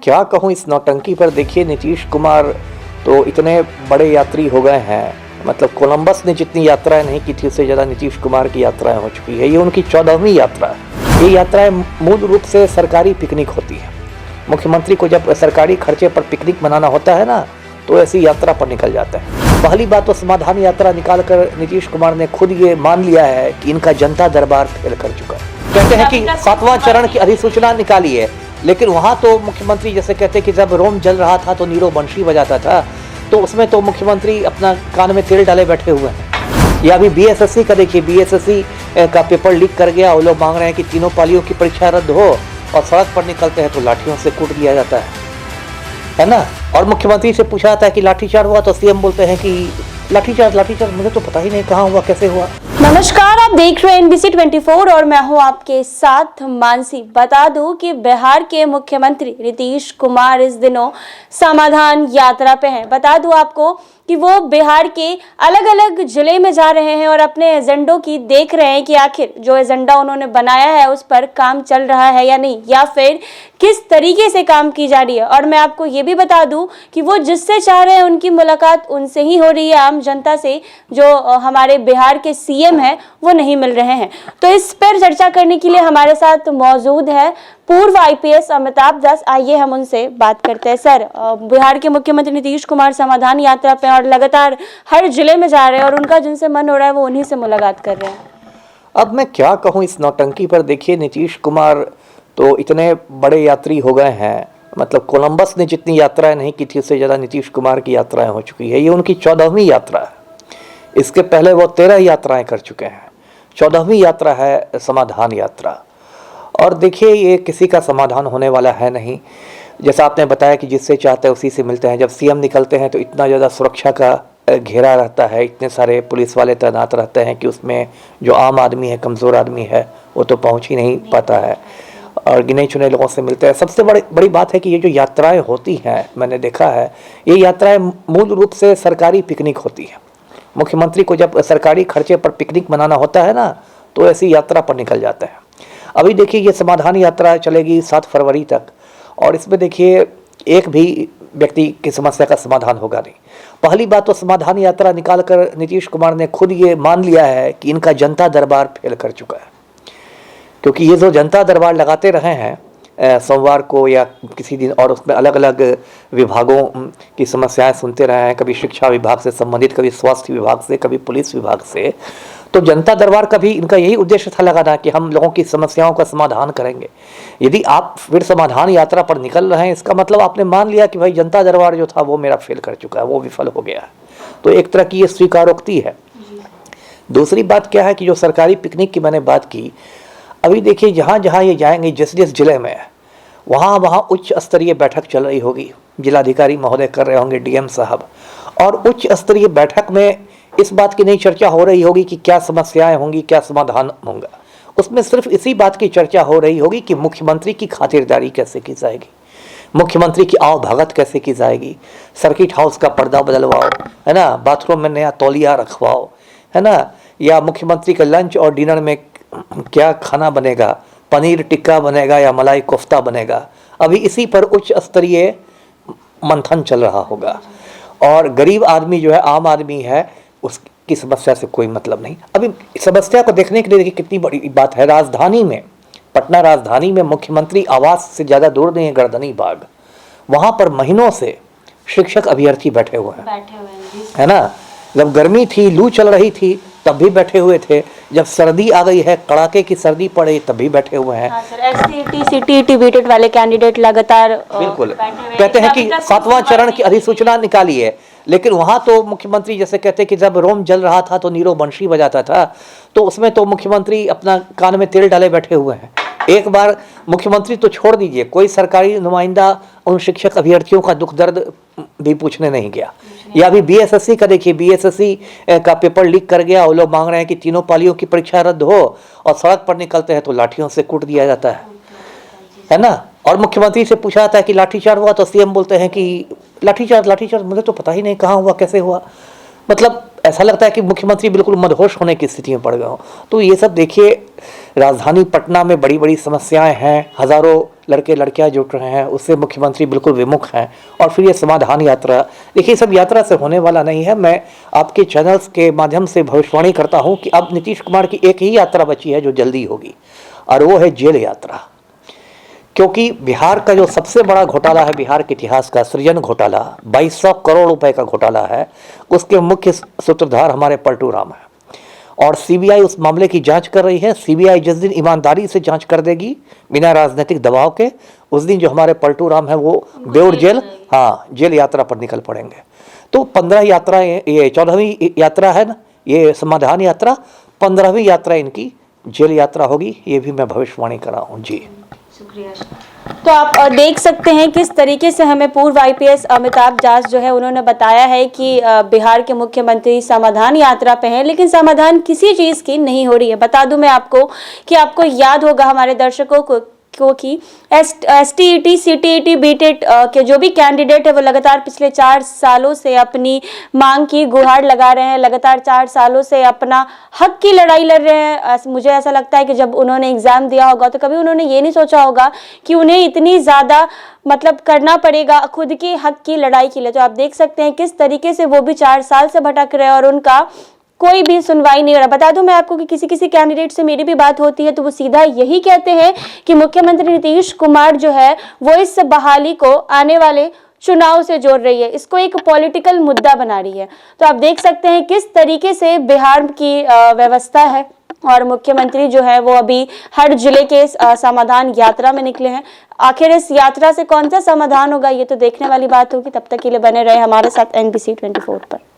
क्या कहूँ इस नौटंकी पर। देखिए, नीतीश कुमार तो इतने बड़े यात्री हो गए हैं, मतलब कोलंबस ने जितनी यात्राएं नहीं की थी उससे ज़्यादा नीतीश कुमार की यात्राएं हो चुकी है। ये उनकी 14वीं यात्रा है। ये यात्राएं मूल रूप से सरकारी पिकनिक होती है। मुख्यमंत्री को जब सरकारी खर्चे पर पिकनिक मनाना होता है ना, तो ऐसी यात्रा पर निकल जाता है। पहली बात तो समाधान यात्रा निकालकर नीतीश कुमार ने खुद ये मान लिया है कि इनका जनता दरबार फेल कर चुका है। कहते हैं कि 7वां चरण की अधिसूचना निकाली है, लेकिन वहां तो मुख्यमंत्री जैसे कहते हैं कि जब रोम जल रहा था तो नीरो बंशी बजाता था, तो उसमें तो मुख्यमंत्री अपना कान में तेल डाले बैठे हुए हैं। या अभी बीएसएससी का देखिए, बीएसएससी का पेपर लीक कर गया। वो लोग मांग रहे हैं कि तीनों पालियों की परीक्षा रद्द हो, और सड़क पर निकलते हैं तो लाठियों से कूट दिया जाता है ना। और मुख्यमंत्री से पूछा जाता है कि लाठीचार्ज हुआ, तो सीएम बोलते हैं कि लाठीचार्ज मुझे तो पता ही नहीं कहाँ हुआ, कैसे हुआ। नमस्कार, आप देख रहे हैं NBC 24 और मैं हूं आपके साथ मानसी। बता दूं कि बिहार के मुख्यमंत्री नीतीश कुमार इस दिनों समाधान यात्रा पे हैं। बता दूं आपको कि वो बिहार के अलग अलग जिले में जा रहे हैं और अपने एजेंडों की देख रहे हैं कि आखिर जो एजेंडा उन्होंने बनाया है उस पर काम चल रहा है या नहीं, या फिर किस तरीके से काम की जा रही है। और मैं आपको ये भी बता दूं कि वो जिससे चाह रहे हैं उनकी मुलाकात उनसे ही हो रही है, आम जनता से। जो हमारे बिहार के सीएम हैं वो नहीं मिल रहे हैं। तो इस पर चर्चा करने के लिए हमारे साथ मौजूद है पूर्व IPS अमिताभ दास। आइए हम उनसे बात करते हैं। सर, बिहार के मुख्यमंत्री नीतीश कुमार समाधान यात्रा पे और लगातार हर जिले में जा रहे हैं और उनका जिनसे मन हो रहा है वो उन्हीं से मुलाकात कर रहे हैं। अब मैं क्या कहूँ इस नौटंकी पर। देखिए, नीतीश कुमार तो इतने बड़े यात्री हो गए हैं, मतलब कोलंबस ने जितनी यात्राएं नहीं की थी उससे ज़्यादा नीतीश कुमार की यात्राएं हो चुकी है। ये उनकी 14वीं यात्रा है। इसके पहले वो 13 यात्राएं कर चुके हैं। 14वीं यात्रा है समाधान यात्रा। और देखिए, ये किसी का समाधान होने वाला है नहीं। जैसा आपने बताया कि जिससे चाहते हैं उसी से मिलते हैं। जब सीएम निकलते हैं तो इतना ज़्यादा सुरक्षा का घेरा रहता है, इतने सारे पुलिस वाले तैनात रहते हैं कि उसमें जो आम आदमी है, कमज़ोर आदमी है, वो तो पहुंच ही नहीं पाता है और गिने चुने लोगों से मिलते हैं। सबसे बड़ी बात है कि ये जो यात्राएं होती हैं, मैंने देखा है, ये यात्राएं मूल रूप से सरकारी पिकनिक होती है। मुख्यमंत्री को जब सरकारी खर्चे पर पिकनिक मनाना होता है ना, तो ऐसी यात्रा पर निकल जाते हैं। अभी देखिए, ये समाधान यात्रा चलेगी 7 फरवरी तक, और इसमें देखिए एक भी व्यक्ति की समस्या का समाधान होगा नहीं। पहली बात तो समाधान यात्रा निकालकर नीतीश कुमार ने खुद ये मान लिया है कि इनका जनता दरबार फेल कर चुका है। क्योंकि ये जो जनता दरबार लगाते रहे हैं सोमवार को या किसी दिन, और उसमें अलग अलग विभागों की समस्याएं सुनते रहे हैं, कभी शिक्षा विभाग से संबंधित, कभी स्वास्थ्य विभाग से, कभी पुलिस विभाग से। तो जनता दरबार का भी इनका यही उद्देश्य था लगाना कि हम लोगों की समस्याओं का समाधान करेंगे। यदि आप फिर समाधान यात्रा पर निकल रहे हैं, इसका मतलब आपने मान लिया कि भाई जनता दरबार जो था वो मेरा फेल कर चुका है, वो विफल हो गया है। तो एक तरह की ये स्वीकारोक्ति है। दूसरी बात क्या है कि जो सरकारी पिकनिक की मैंने बात की, अभी देखिए जहाँ जहाँ ये जाएंगे, जिस जिस जिले में वहाँ वहाँ उच्च स्तरीय बैठक चल रही होगी। जिलाधिकारी महोदय कर रहे होंगे, DM साहब, और उच्च स्तरीय बैठक में इस बात की नहीं चर्चा हो रही होगी कि क्या समस्याएं होंगी, क्या समाधान होगा। उसमें सिर्फ इसी बात की चर्चा हो रही होगी कि मुख्यमंत्री की खातिरदारी कैसे की जाएगी, मुख्यमंत्री की आवभगत कैसे की जाएगी, सर्किट हाउस का पर्दा बदलवाओ, है ना, बाथरूम में नया तौलिया रखवाओ, है ना, या मुख्यमंत्री का लंच और डिनर में क्या खाना बनेगा, पनीर टिक्का बनेगा या मलाई कोफ्ता बनेगा। अभी इसी पर उच्च स्तरीय मंथन चल रहा होगा। और गरीब आदमी जो है, आम आदमी है, उसकी समस्या से कोई मतलब नहीं। अभी समस्या को देखने के लिए देखिए कितनी बड़ी बात है। राजधानी में, पटना राजधानी में मुख्यमंत्री आवास से ज़्यादा दूर नहीं है गर्दनी बाग। वहाँ पर महीनों से शिक्षक अभ्यर्थी बैठे हुए हैं, है ना। जब गर्मी थी, लू चल रही थी, तब भी बैठे हुए थे। जब सर्दी आ गई है, कड़ाके की सर्दी पड़े, तब भी बैठे हुए हैं। हाँ सर, SCT, CTET, BTET वाले कैंडिडेट लगातार बिल्कुल कहते हैं कि 7वां चरण की अधिसूचना निकाली है, लेकिन वहां तो मुख्यमंत्री जैसे कहते हैं कि जब रोम जल रहा था तो नीरो बंशी बजाता था, तो उसमें तो मुख्यमंत्री अपना कान में तेल डाले बैठे हुए हैं। एक बार मुख्यमंत्री तो छोड़ दीजिए, कोई सरकारी नुमाइंदा उन शिक्षक अभ्यर्थियों का दुख दर्द भी पूछने नहीं गया। या अभी बीएसएससी का देखिए, बीएसएससी का पेपर लीक कर गया। वो लोग मांग रहे हैं कि तीनों पालियों की परीक्षा रद्द हो, और सड़क पर निकलते हैं तो लाठियों से कूट दिया जाता है ना। और मुख्यमंत्री से पूछा जाता है कि लाठीचार्ज हुआ, तो सीएम बोलते हैं कि लाठीचार्ज मुझे तो पता ही नहीं कहाँ हुआ, कैसे हुआ। मतलब ऐसा लगता है कि मुख्यमंत्री बिल्कुल मदहोश होने की स्थिति में पड़ गए हो। तो ये सब देखिए राजधानी पटना में बड़ी बड़ी समस्याएं हैं, हजारों लड़के लड़कियां जुट रहे हैं, उससे मुख्यमंत्री बिल्कुल विमुख हैं। और फिर ये समाधान यात्रा, देखिए सब यात्रा से होने वाला नहीं है। मैं आपके चैनल्स के माध्यम से भविष्यवाणी करता हूं कि अब नीतीश कुमार की एक ही यात्रा बची है जो जल्दी होगी, और वो है जेल यात्रा। क्योंकि बिहार का जो सबसे बड़ा घोटाला है, बिहार के इतिहास का सृजन घोटाला, 2200 करोड़ रुपए का घोटाला है, उसके मुख्य सूत्रधार हमारे पलटू राम है। और सीबीआई उस मामले की जांच कर रही है। सीबीआई जिस दिन ईमानदारी से जांच कर देगी बिना राजनीतिक दबाव के, उस दिन जो हमारे पलटू राम है वो बेउर जेल, हाँ, जेल यात्रा पर निकल पड़ेंगे। तो 15 यात्राएं, ये 14वीं यात्रा है ना, ये समाधान यात्रा, 15वीं यात्रा इनकी जेल यात्रा होगी। ये भी मैं भविष्यवाणी कर रहा हूँ जी। शुक्रिया। तो आप देख सकते हैं किस तरीके से हमें पूर्व आईपीएस अमिताभ दास जो है उन्होंने बताया है कि बिहार के मुख्यमंत्री समाधान यात्रा पे हैं, लेकिन समाधान किसी चीज़ की नहीं हो रही है। बता दूं मैं आपको कि आपको याद होगा हमारे दर्शकों को कि एसटीईटी, सीटीईटी, बीटेट के जो भी कैंडिडेट है वो लगातार पिछले 4 सालों से अपनी मांग की गुहार लगा रहे हैं, लगातार 4 सालों से अपना हक की लड़ाई लड़ रहे हैं। मुझे ऐसा लगता है कि जब उन्होंने एग्जाम दिया होगा तो कभी उन्होंने ये नहीं सोचा होगा कि उन्हें इतनी ज़्यादा मतलब करना पड़ेगा खुद के हक की लड़ाई के लिए। तो आप देख सकते हैं किस तरीके से वो भी 4 साल से भटक रहे हैं और उनका कोई भी सुनवाई नहीं हो रहा। बता दूं मैं आपको कि किसी किसी कैंडिडेट से मेरी भी बात होती है तो वो सीधा यही कहते हैं कि मुख्यमंत्री नीतीश कुमार जो है वो इस बहाली को आने वाले चुनाव से जोड़ रही है, इसको एक पॉलिटिकल मुद्दा बना रही है। तो आप देख सकते हैं किस तरीके से बिहार की व्यवस्था है और मुख्यमंत्री जो है वो अभी हर जिले के समाधान यात्रा में निकले हैं। आखिर इस यात्रा से कौन सा समाधान होगा ये तो देखने वाली बात होगी। तब तक के लिए बने रहे हमारे साथ NBC 24 पर।